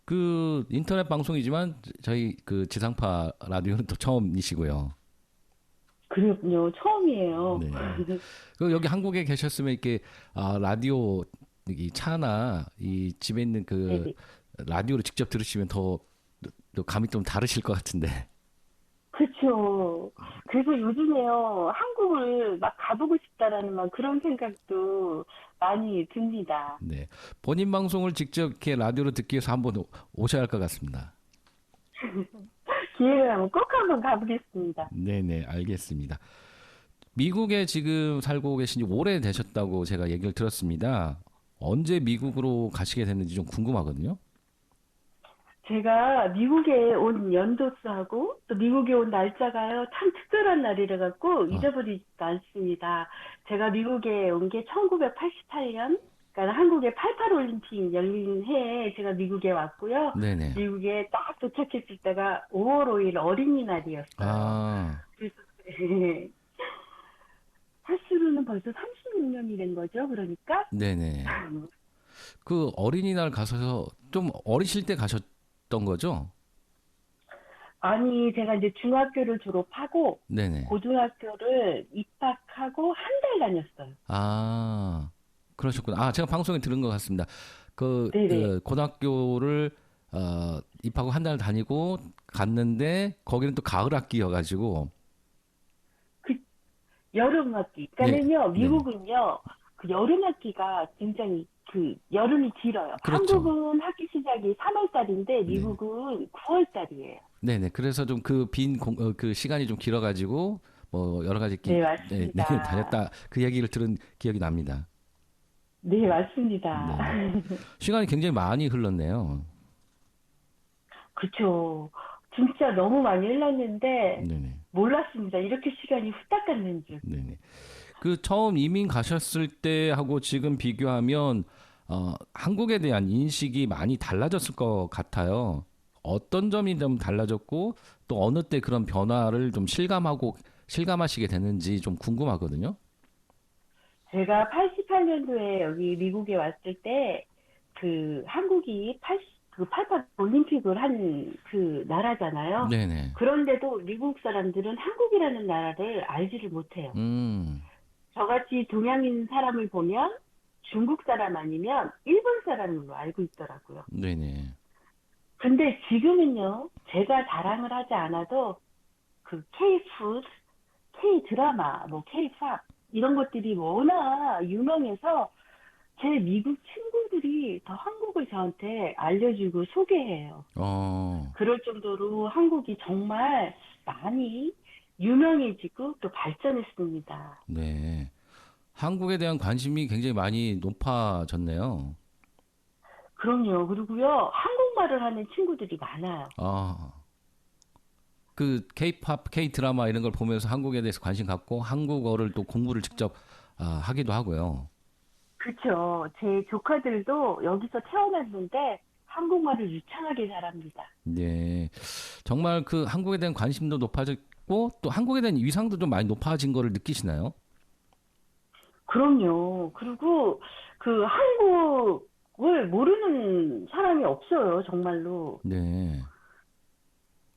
그 인터넷 방송이지만 저희 그 지상파 라디오는 또 처음이시고요. 그렇군요. 처음이에요. 네. 그 여기 한국에 계셨으면 이렇게 라디오 이 차나 이 집에 있는 그 네네. 라디오를 직접 들으시면 또 감이 좀 다르실 것 같은데. 그렇죠. 그래서 요즘에요, 한국을 막 가보고 싶다라는 막 그런 생각도 많이 듭니다. 네. 본인 방송을 직접 이렇게 라디오로 듣기 위해서 한번 오셔야 할 것 같습니다. 기회를 하면 꼭 한번 가보겠습니다. 네네, 알겠습니다. 미국에 지금 살고 계신 지 오래 되셨다고 제가 얘기를 들었습니다. 언제 미국으로 가시게 됐는지 좀 궁금하거든요. 제가 미국에 온 연도수하고 또 미국에 온 날짜가요, 참 특별한 날이라 갖고 아, 잊어버리지도 않습니다. 제가 미국에 온 게 1988년, 그러니까 한국의 88 올림픽 열린 해에 제가 미국에 왔고요. 네네. 미국에 딱 도착했을 때가 5월 5일 어린이날이었어요. 아, 그래서 네. 횟수로는 벌써 36년이 된 거죠. 그러니까 네네. 그 어린이날 가셔서 좀 어리실 때 가셨던 거죠? 아니 제가 이제 중학교를 졸업하고 네네. 고등학교를 입학하고 한 달 다녔어요. 아, 그러셨구나. 아, 제가 방송에 들은 것 같습니다. 그 네네. 고등학교를 입학하고 한 달 다니고 갔는데 거기는 또 가을 학기여가지고 그 여름 학기. 네, 그러니까는요, 네, 미국은요, 그 여름 학기가 굉장히 그 여름이 길어요. 그렇죠. 한국은 학기 시작이 3월 달인데 네, 미국은 9월 달이에요. 네, 네. 그래서 좀 그 그 시간이 좀 길어가지고 뭐 여러 가지 네, 네, 네, 맞습니다. 다녔다 그 얘기를 들은 기억이 납니다. 네, 맞습니다. 네, 네. 시간이 굉장히 많이 흘렀네요. 그쵸. 진짜 너무 많이 흘렀는데 네, 네, 몰랐습니다. 이렇게 시간이 후딱 갔는 줄. 네, 네. 그 처음 이민 가셨을 때하고 지금 비교하면 한국에 대한 인식이 많이 달라졌을 것 같아요. 어떤 점이 좀 달라졌고 또 어느 때 그런 변화를 좀 실감하시게 되는지 좀 궁금하거든요. 제가 88년도에 여기 미국에 왔을 때, 한국이 그 88 올림픽을 한 그 나라잖아요. 네네. 그런데도 미국 사람들은 한국이라는 나라를 알지를 못해요. 음, 저같이 동양인 사람을 보면 중국 사람 아니면 일본 사람으로 알고 있더라고요. 네네. 근데 지금은요, 제가 자랑을 하지 않아도 그 K-푸드, K-드라마, 뭐 K-팝 이런 것들이 워낙 유명해서 제 미국 친구들이 더 한국을 저한테 알려주고 소개해요. 어, 그럴 정도로 한국이 정말 많이 유명해지고 또 발전했습니다. 네. 한국에 대한 관심이 굉장히 많이 높아졌네요. 그럼요. 그리고요, 한국말을 하는 친구들이 많아요. 아, 그 K-팝, K-드라마 이런 걸 보면서 한국에 대해서 관심 갖고 한국어를 또 공부를 직접 하기도 하고요. 그쵸. 제 조카들도 여기서 태어났는데 한국말을 유창하게 잘합니다. 네. 정말 그 한국에 대한 관심도 높아졌고 또 한국에 대한 위상도 좀 많이 높아진 거를 느끼시나요? 그럼요. 그리고 그 한국을 모르는 사람이 없어요. 정말로. 네.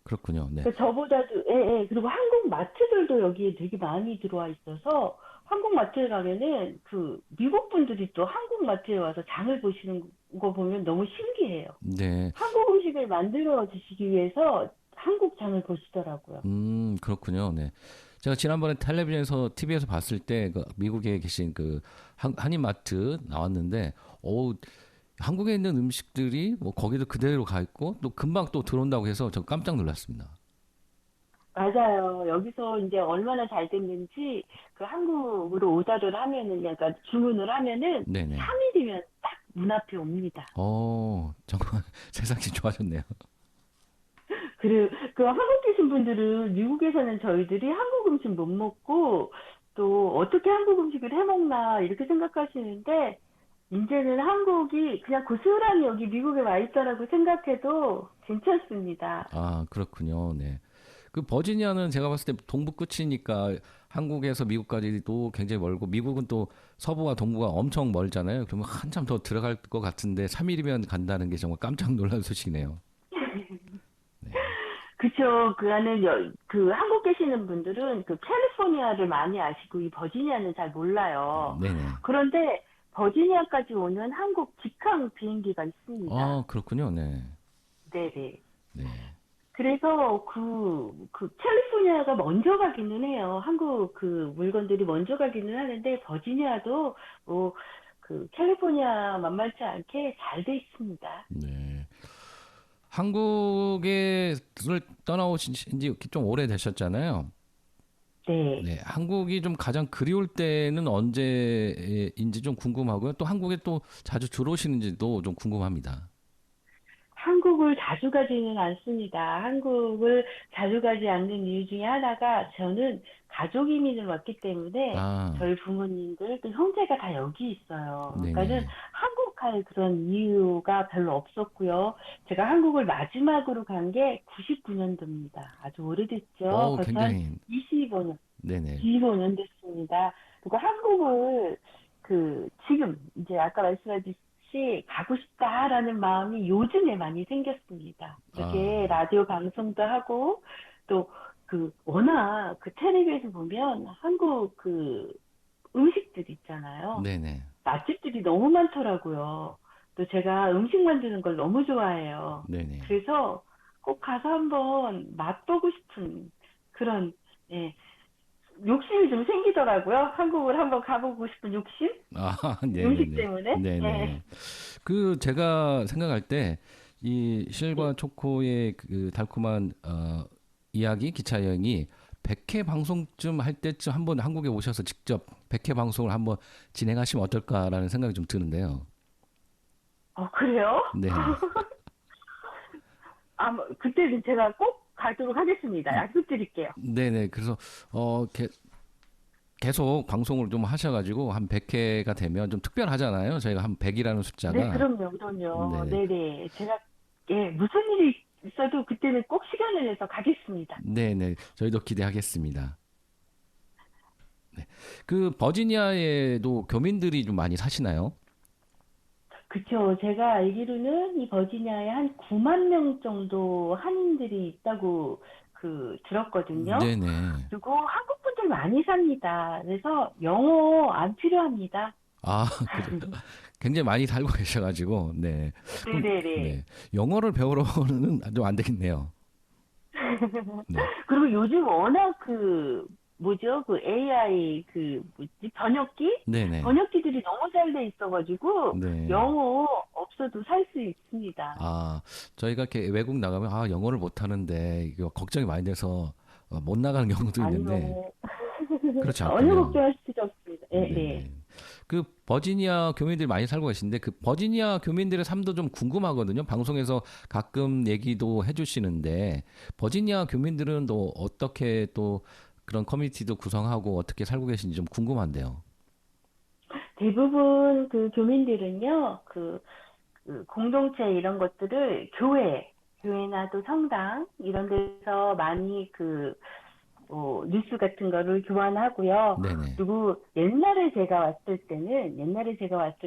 그렇군요. 네. 저보다도, 예, 예. 그리고 한국 마트들도 여기에 되게 많이 들어와 있어서 한국 마트에 가면은 미국 분들이 또 한국 마트에 와서 장을 보시는 거 보면 너무 신기해요. 네. 한국 음식을 만들어 드시기 위해서 한국 장을 보시더라고요. 그렇군요. 네. 제가 지난번에 텔레비전에서 TV에서 봤을 때 그 미국에 계신 그 한인마트 나왔는데 한국에 있는 음식들이 뭐 거기도 그대로 가 있고 또 금방 또 들어온다고 해서 저 깜짝 놀랐습니다. 맞아요. 여기서 이제 얼마나 잘 됐는지 한국으로 오더를 하면은 약간 주문을 하면은 네네. 3일이면 딱 문 앞에 옵니다. 정말 세상이 좋아졌네요. 한국 계신 분들은 미국에서는 저희들이 한국 음식 못 먹고 또 어떻게 한국 음식을 해 먹나 이렇게 생각하시는데 이제는 한국이 그냥 고스란히 여기 미국에 와 있다라고 생각해도 괜찮습니다. 아, 그렇군요. 네. 그 버지니아는 제가 봤을 때 동부 끝이니까 한국에서 미국까지도 굉장히 멀고 미국은 또 서부와 동부가 엄청 멀잖아요. 그러면 한참 더 들어갈 것 같은데 3일이면 간다는 게 정말 깜짝 놀란 소식이네요. 네. 그쵸. 한국 계시는 분들은 캘리포니아를 많이 아시고 이 버지니아는 잘 몰라요. 네네. 그런데 버지니아까지 오는 한국 직항 비행기가 있습니다. 그렇군요. 네. 네네. 네. 그래서 캘리포니아가 먼저 가기는 해요. 한국 물건들이 먼저 가기는 하는데 버지니아도 뭐 캘리포니아 만만치 않게 잘 돼 있습니다. 네. 한국에 떠나오신 지 좀 오래되셨잖아요. 네. 네. 한국이 좀 가장 그리울 때는 언제인지 좀 궁금하고요. 또 한국에 또 자주 들어오시는지도 좀 궁금합니다. 한국을 자주 가지는 않습니다. 한국을 자주 가지 않는 이유 중에 하나가 저는 가족 이민을 왔기 때문에 아, 저희 부모님들 또 형제가 다 여기 있어요. 그러니까는 네네. 한국 갈 그런 이유가 별로 없었고요. 제가 한국을 마지막으로 간 게 99년도입니다. 아주 오래됐죠. 벌써 한 굉장히, 25년, 네네. 25년 됐습니다. 그리고 한국을 지금 이제 아까 말씀하셨듯이 가고 싶다라는 마음이 요즘에 많이 생겼습니다. 이렇게 아, 라디오 방송도 하고 또 워낙 텔레비에서 보면 한국 음식들 있잖아요. 네네. 맛집들이 너무 많더라고요. 또 제가 음식 만드는 걸 너무 좋아해요. 네네. 그래서 꼭 가서 한번 맛보고 싶은 그런, 예, 욕심이 좀 생기더라고요. 한국을 한번 가보고 싶은 욕심? 아, 음식 네네네. 때문에? 네네. 예. 그 제가 생각할 때 이 실과 초코의 그 달콤한 이야기 기차 여행이 100회 방송쯤 할 때쯤 한번 한국에 오셔서 직접 100회 방송을 한번 진행하시면 어떨까라는 생각이 좀 드는데요. 그래요? 네. 그때는 제가 꼭 가도록 하겠습니다. 약속드릴게요. 네네. 그래서 계속 방송을 좀 하셔가지고 한 100회가 되면 좀 특별하잖아요. 저희가 한 100이라는 네, 숫자가. 그럼요. 네네. 네네. 제가, 예, 무슨 일이 있어도 그때는 꼭 시간을 내서 가겠습니다. 네네. 저희도 기대하겠습니다. 네. 그 버지니아에도 교민들이 좀 많이 사시나요? 그쵸. 제가 알기로는 이 버지니아에 한 9만 명 정도 한인들이 있다고 들었거든요. 네네. 그리고 한국 분들 많이 삽니다. 그래서 영어 안 필요합니다. 아, 그래요. 굉장히 많이 살고 계셔가지고, 네. 그럼, 네네네. 네. 영어를 배우러는 좀 안 되겠네요. 네. 그리고 요즘 워낙 뭐죠? AI, 번역기? 네네. 번역기들이 너무 잘 돼 있어가지고, 네. 영어 없어도 살 수 있습니다. 아, 저희가 이렇게 외국 나가면, 영어를 못 하는데, 이거 걱정이 많이 돼서, 못 나가는 경우도 있는데, 아니요. 그렇지 전혀 않군요. 걱정할 필요 없습니다. 네, 네. 네네. 그 버지니아 교민들이 많이 살고 계신데, 그 버지니아 교민들의 삶도 좀 궁금하거든요. 방송에서 가끔 얘기도 해주시는데, 버지니아 교민들은 또 어떻게 또 그런 커뮤니티도 구성하고 어떻게 살고 계신지 좀 궁금한데요. 대부분 교민들은요, 공동체 이런 것들을 교회나 또 성당, 이런 데서 많이 뉴스 같은 거를 교환하고요. 네네. 그리고 옛날에 제가 왔을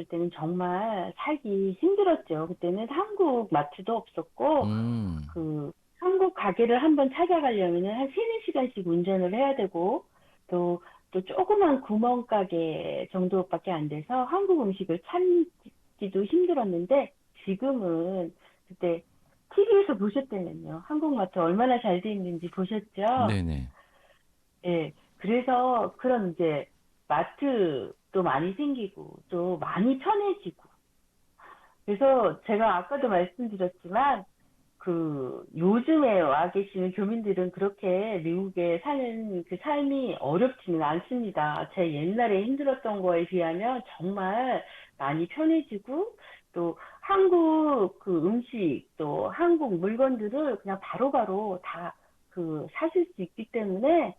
때는 정말 살기 힘들었죠. 그때는 한국 마트도 없었고, 음, 한국 가게를 한번 찾아가려면 한 3-4시간씩 운전을 해야 되고, 또 조그만 구멍가게 정도밖에 안 돼서 한국 음식을 찾기도 힘들었는데, 지금은 그때 TV에서 보셨다면요. 한국마트 얼마나 잘 돼 있는지 보셨죠? 네네. 예. 그래서 그런 이제 마트도 많이 생기고 또 많이 편해지고. 그래서 제가 아까도 말씀드렸지만 요즘에 와 계시는 교민들은 그렇게 미국에 사는 그 삶이 어렵지는 않습니다. 제 옛날에 힘들었던 거에 비하면 정말 많이 편해지고 또 한국 음식 또 한국 물건들을 그냥 바로바로 다 사실 수 있기 때문에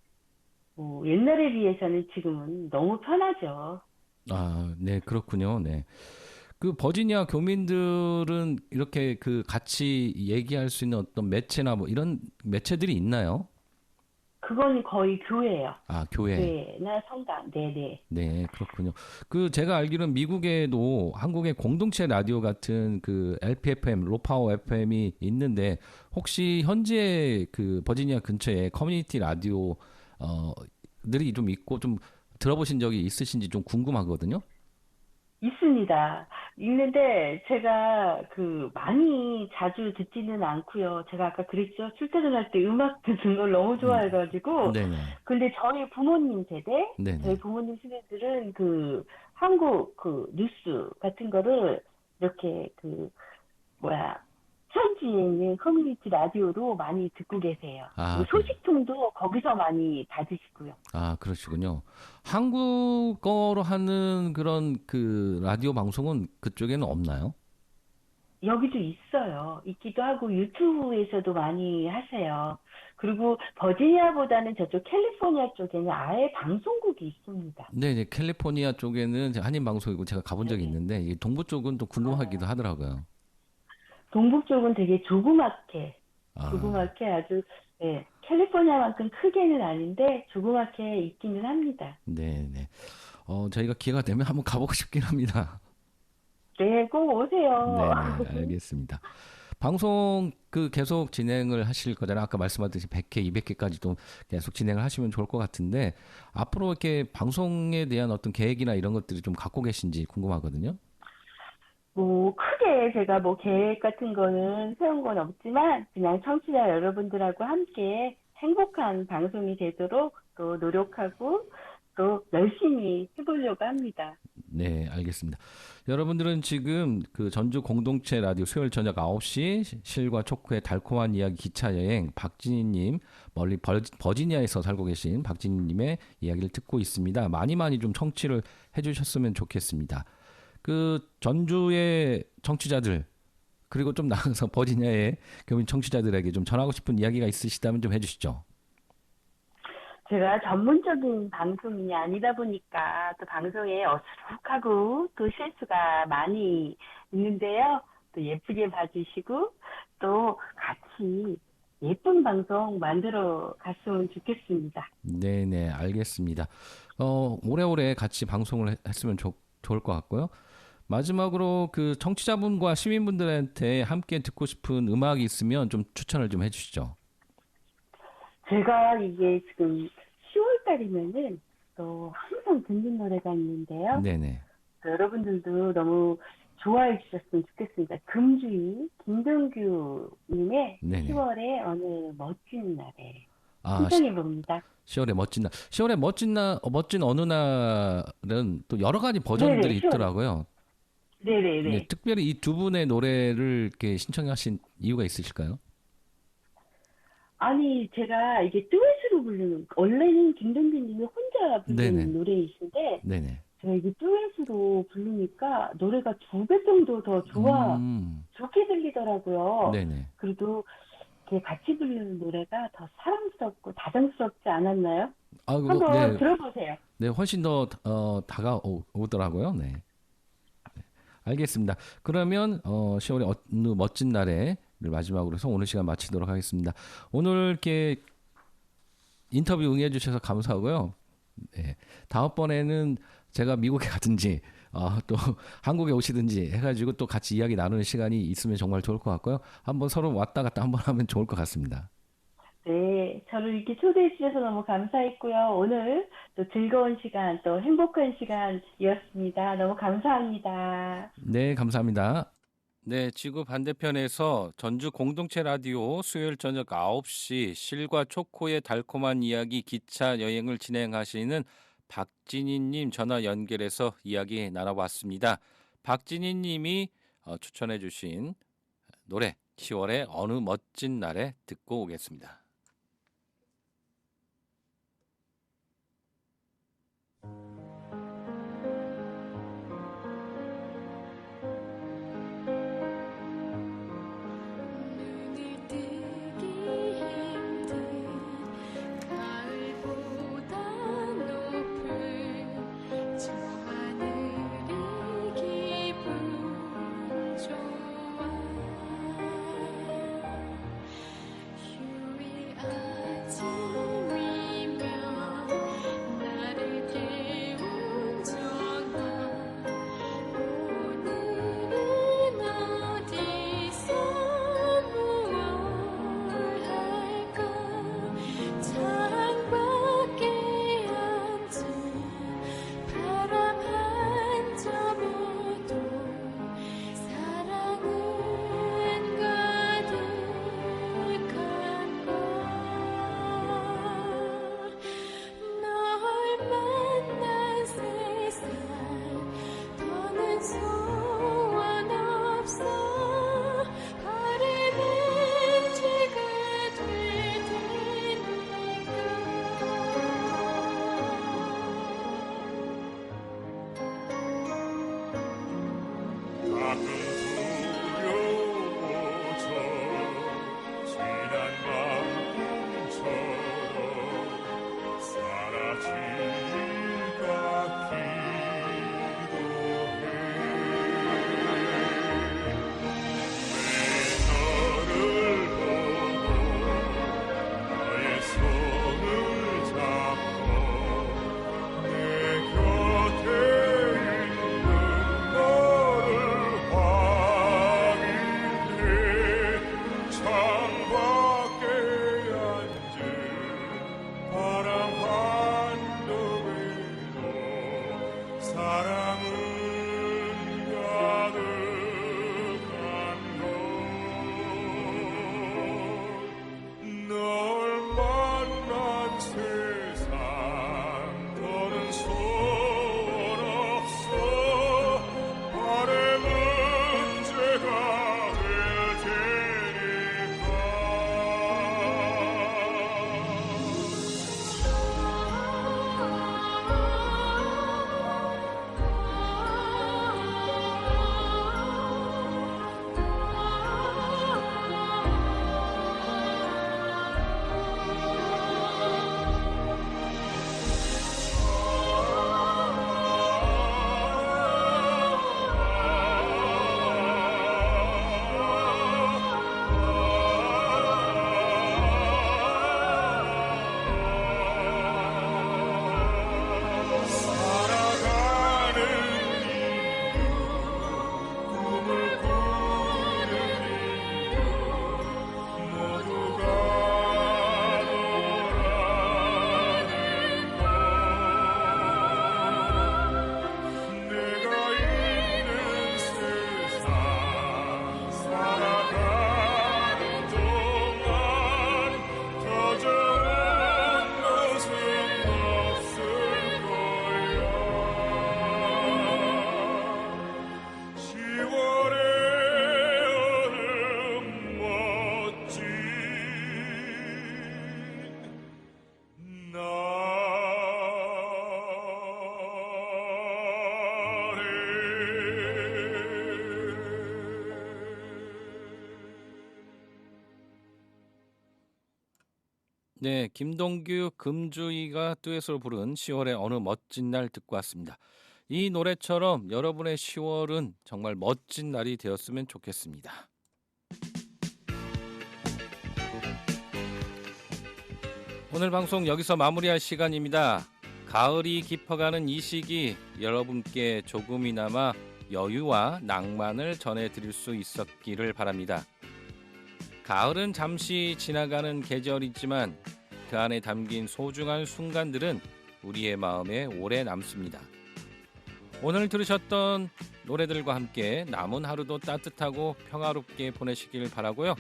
옛날에 비해서는 지금은 너무 편하죠. 아, 네, 그렇군요. 네. 그 버지니아 교민들은 이렇게 그 같이 얘기할 수 있는 어떤 매체나 뭐 이런 매체들이 있나요? 그건 거의 교회예요. 아, 교회. 교회나 성당. 네네. 네, 그렇군요. 그 제가 알기로는 미국에도 한국의 공동체 라디오 같은 그 LPFM, 로파워 FM이 있는데 혹시 현재 그 버지니아 근처에 커뮤니티 라디오 들이 좀 있고 좀 들어보신 적이 있으신지 좀 궁금하거든요. 있습니다. 있는데 제가 많이 자주 듣지는 않고요. 제가 아까 그랬죠. 출퇴근할 때 음악 듣는 걸 너무 좋아해가지고. 네네. 근데 저희 부모님 세대, 저희 네네. 부모님 세대들은 한국 뉴스 같은 거를 이렇게 뭐야, 현지에 있는 커뮤니티 라디오로 많이 듣고 계세요. 아, 그리고 소식통도 거기서 많이 받으시고요. 그러시군요. 한국어로 하는 그런 그 라디오 방송은 그쪽에는 없나요? 여기도 있어요. 있기도 하고 유튜브에서도 많이 하세요. 그리고 버지니아보다는 저쪽 캘리포니아 쪽에는 아예 방송국이 있습니다. 네, 이제 캘리포니아 쪽에는 한인 방송이고 제가 가본 적이 네. 있는데 이 동부 쪽은 또 궁금하기도 하더라고요. 동북 쪽은 되게 아, 조그맣게 아주, 예, 캘리포니아만큼 크게는 아닌데 조그맣게 있기는 합니다. 네, 네. 저희가 기회가 되면 한번 가보고 싶긴 합니다. 네, 꼭 오세요. 네네, 알겠습니다. 방송 그 계속 진행을 하실 거잖아요. 아까 말씀하듯이 100회, 200회까지도 계속 진행을 하시면 좋을 것 같은데 앞으로 이렇게 방송에 대한 어떤 계획이나 이런 것들이 좀 갖고 계신지 궁금하거든요. 뭐 크게 제가 뭐 계획 같은 거는 세운 건 없지만 그냥 청취자 여러분들하고 함께 행복한 방송이 되도록 또 노력하고 또 열심히 해보려고 합니다. 네, 알겠습니다. 여러분들은 지금 그 전주 공동체 라디오 수요일 저녁 9시 실과 초코의 달콤한 이야기 기차 여행 박진희님 멀리 버지니아에서 살고 계신 박진희님의 이야기를 듣고 있습니다. 많이 많이 좀 청취를 해주셨으면 좋겠습니다. 그 전주의 청취자들 그리고 좀 나가서 버지니아의 교민 청취자들에게 좀 전하고 싶은 이야기가 있으시다면 좀 해주시죠. 제가 전문적인 방송인이 아니다 보니까 또 방송에 어수룩하고 또 실수가 많이 있는데요. 또 예쁘게 봐주시고 또 같이 예쁜 방송 만들어 갔으면 좋겠습니다. 네네, 알겠습니다. 오래오래 같이 방송을 했으면 좋을 것 같고요. 마지막으로 그 청취자분과 시민분들한테 함께 듣고 싶은 음악이 있으면 좀 추천을 좀 해주시죠. 제가 이게 지금 10월 달이면은 또 항상 듣는 노래가 있는데요. 네네. 여러분들도 너무 좋아해 주셨으면 좋겠습니다. 금주희 김동규님의 네네. 10월의 어느 멋진 날에 아, 신청해 봅니다. 10월의 멋진 날. 10월의 멋진 어느 날은 또 여러 가지 버전들이 네네, 10월. 있더라고요. 네네네. 네, 특별히 이 두 분의 노래를 이렇게 신청하신 이유가 있으실까요? 아니 제가 이게 듀엣으로 부르는 원래는 김동규님이 혼자 부르는 네네. 노래이신데 네네. 제가 이게 듀엣으로 부르니까 노래가 2배 정도 더 좋게 들리더라고요. 네네. 그래도 이렇게 같이 부르는 노래가 더 사랑스럽고 다정스럽지 않았나요? 아, 한번 네. 들어보세요. 네, 훨씬 더 다가오더라고요. 네. 알겠습니다. 그러면 10월의 어느 멋진 날에를 마지막으로 해서 오늘 시간 마치도록 하겠습니다. 오늘 이렇게 인터뷰 응해 주셔서 감사하고요. 네. 다음번에는 제가 미국에 가든지 또 한국에 오시든지 해가지고 또 같이 이야기 나누는 시간이 있으면 정말 좋을 것 같고요. 한번 서로 왔다 갔다 한번 하면 좋을 것 같습니다. 네, 저를 이렇게 초대해 주셔서 너무 감사했고요. 오늘 또 즐거운 시간, 또 행복한 시간이었습니다. 너무 감사합니다. 네, 감사합니다. 네, 지구 반대편에서 전주 공동체 라디오 수요일 저녁 9시 실과 초코의 달콤한 이야기 기차 여행을 진행하시는 박진희님 전화 연결해서 이야기 나눠봤습니다. 박진희님이 추천해주신 노래 10월의 어느 멋진 날에 듣고 오겠습니다. 눈을 뜨기 힘든 가을보다 높은 저 하늘이 기분 좋아 휴일 아침이면 나를 깨운 전화 오늘은 어디서 무얼 할까 창밖에 앉은 바람 한 점에도 사랑은 가득한 널 만난 세상 더는 소원 없어 바래는 죄가 될 테니까 가끔 두려워져 지난 밤처럼 사라질까 기도해 왜 너를 보고 나의 손을 잡고 내 곁에 있는 너를 확인해 창밖에 앉은 바람 한 점 네, 김동규, 금주희가 듀엣으로 부른 10월의 어느 멋진 날 듣고 왔습니다. 이 노래처럼 여러분의 10월은 정말 멋진 날이 되었으면 좋겠습니다. 오늘 방송 여기서 마무리할 시간입니다. 가을이 깊어가는 이 시기 여러분께 조금이나마 여유와 낭만을 전해드릴 수 있었기를 바랍니다. 가을은 잠시 지나가는 계절이지만 그 안에 담긴 소중한 순간들은 우리의 마음에 오래 남습니다. 오늘 들으셨던 노래들과 함께 남은 하루도 따뜻하고 평화롭게 보내시길 바라고요.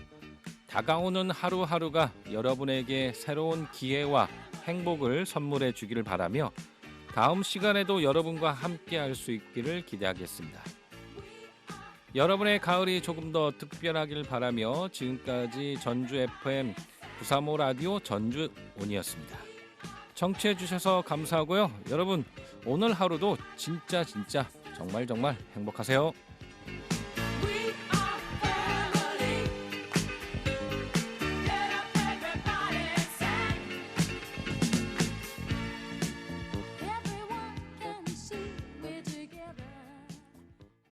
다가오는 하루하루가 여러분에게 새로운 기회와 행복을 선물해 주기를 바라며 다음 시간에도 여러분과 함께 할 수 있기를 기대하겠습니다. 여러분의 가을이 조금 더 특별하길 바라며 지금까지 전주 FM 935 라디오 전주온이었습니다. 청취해 주셔서 감사하고요. 여러분 오늘 하루도 진짜 정말 행복하세요.